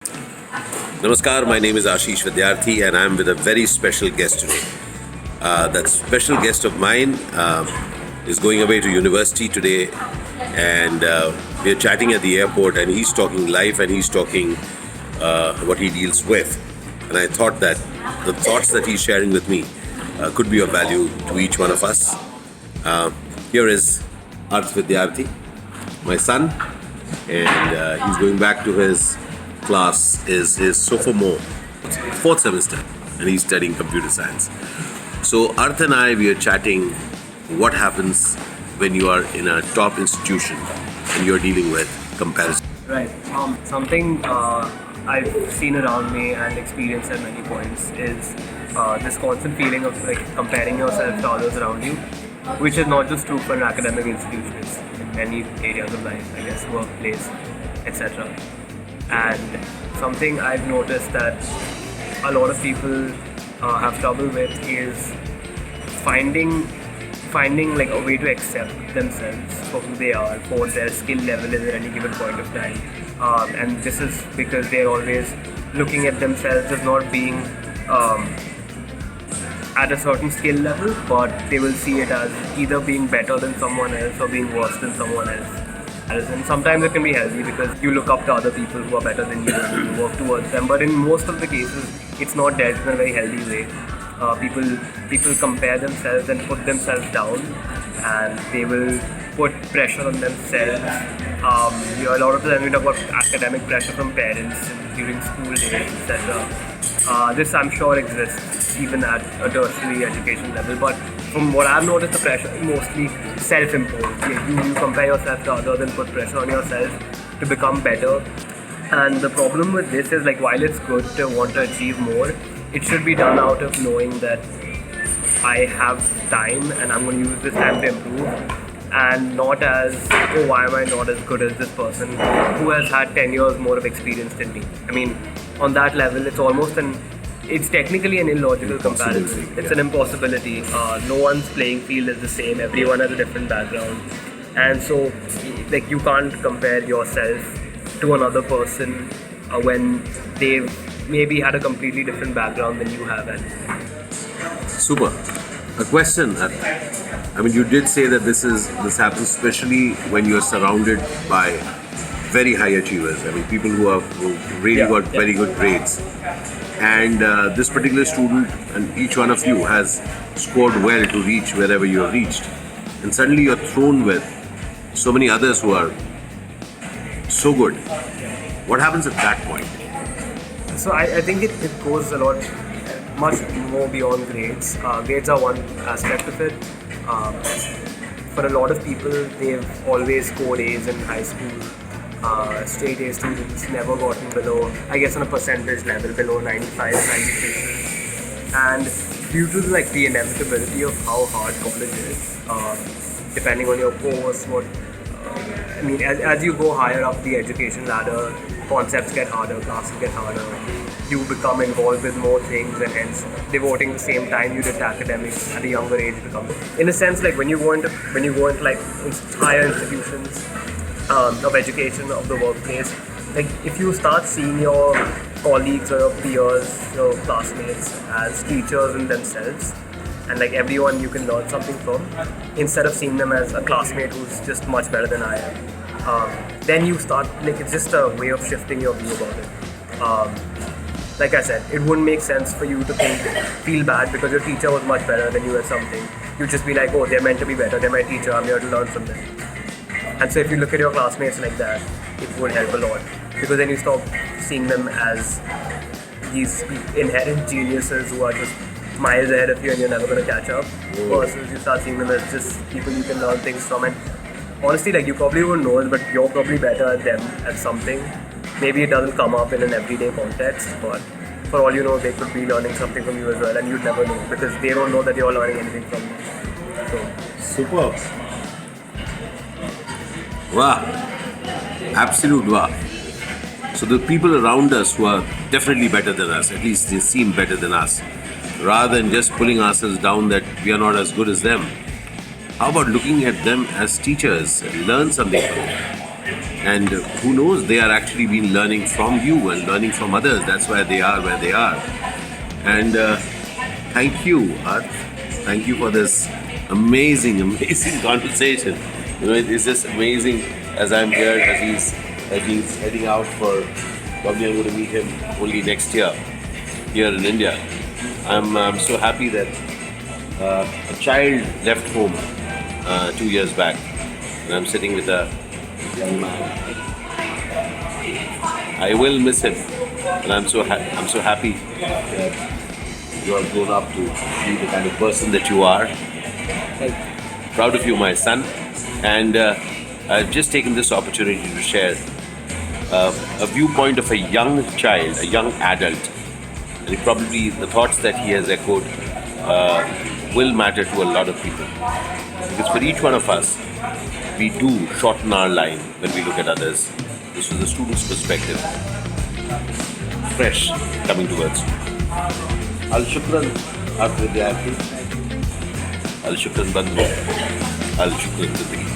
Namaskar, my name is Ashish Vidyarthi and I'm with a very special guest today. That special guest of mine is going away to university today, and we're chatting at the airport, and he's talking life and he's talking what he deals with. And I thought that the thoughts that he's sharing with me could be of value to each one of us. Here is Arth Vidyarthi, my son, and he's going back to his class, is his sophomore, fourth semester, and he's studying computer science. So Arth and I, we are chatting what happens when you are in a top institution and you're dealing with comparison. Right. Something I've seen around me and experienced at many points is this constant feeling of like comparing yourself to others around you, which is not just true for an academic institution. It's in many areas of life, I guess, workplace, etc. And something I've noticed that a lot of people have trouble with is finding like a way to accept themselves for who they are, for their skill level at any given point of time. And this is because they're always looking at themselves as not being at a certain skill level, but they will see it as either being better than someone else or being worse than someone else. And sometimes it can be healthy because you look up to other people who are better than you and you work towards them. But in most of the cases, it's not dealt in a very healthy way. People compare themselves and put themselves down, and they will put pressure on themselves. A lot of times we talk about academic pressure from parents during school days, etc. This I'm sure exists even at a tertiary education level, but from what I've noticed, the pressure is mostly self-imposed. You compare yourself to others and put pressure on yourself to become better. And the problem with this is, like, while it's good to want to achieve more, it should be done out of knowing that I have time and I'm going to use this time to improve, and not as, oh, why am I not as good as this person who has had 10 years more of experience than me. I mean, on that level, it's technically an illogical comparison. It's an impossibility. No one's playing field is the same. Everyone has a different background, and so like you can't compare yourself to another person when they've maybe had a completely different background than you have. Super. A question. I mean, you did say that this happens especially when you're surrounded by very high achievers. I mean, people who really got very good grades. And this particular student and each one of you has scored well to reach wherever you have reached. And suddenly you're thrown with so many others who are so good. What happens at that point? So I think it goes much more beyond grades. Grades are one aspect of it. For a lot of people, they've always scored A's in high school. Straight A students never gotten below, I guess on a percentage level, below 95, 96. And due to like the inevitability of how hard college is, depending on your course, as you go higher up the education ladder, concepts get harder, classes get harder, you become involved with more things, and hence devoting the same time you did to academics at a younger age becomes, in a sense, like when you go into like higher institutions of education, of the workplace, like if you start seeing your colleagues or your peers, your classmates as teachers in themselves, and like everyone you can learn something from, instead of seeing them as a classmate who's just much better than I am, then you start, like, it's just a way of shifting your view about it. Like I said, it wouldn't make sense for you to feel bad because your teacher was much better than you at something. You'd just be like, oh, they're meant to be better, they're my teacher, I'm here to learn from them. And so if you look at your classmates like that, it would help a lot, because then you stop seeing them as these inherent geniuses who are just miles ahead of you and you're never going to catch up, versus you start seeing them as just people you can learn things from. And honestly, like, you probably won't know it, but you're probably better at them at something. Maybe it doesn't come up in an everyday context, but for all you know, they could be learning something from you as well, and you'd never know because they don't know that you're learning anything from them. So, Superb. Wow. Absolute wow. So the people around us who are definitely better than us, at least they seem better than us, rather than just pulling ourselves down that we are not as good as them, how about looking at them as teachers and learn something from them? And who knows, they are actually been learning from you and learning from others. That's why they are where they are. And thank you, Art. Thank you for this amazing, amazing conversation. You know, it is just amazing as I'm here, as he's heading out for, probably I'm going to meet him only next year here in India. I'm so happy that a child left home 2 years back, and I'm sitting with a young man. I will miss him, and I'm so happy that you have grown up to be the kind of person that you are. Proud of you, my son, and I've just taken this opportunity to share a viewpoint of a young child, a young adult, and probably the thoughts that he has echoed will matter to a lot of people. Because for each one of us, we do shorten our line when we look at others. This was the student's perspective, fresh, coming towards you. Alshukran, Vidyarthi. Alshukran, Bandhu. Alshukran, Zindagi.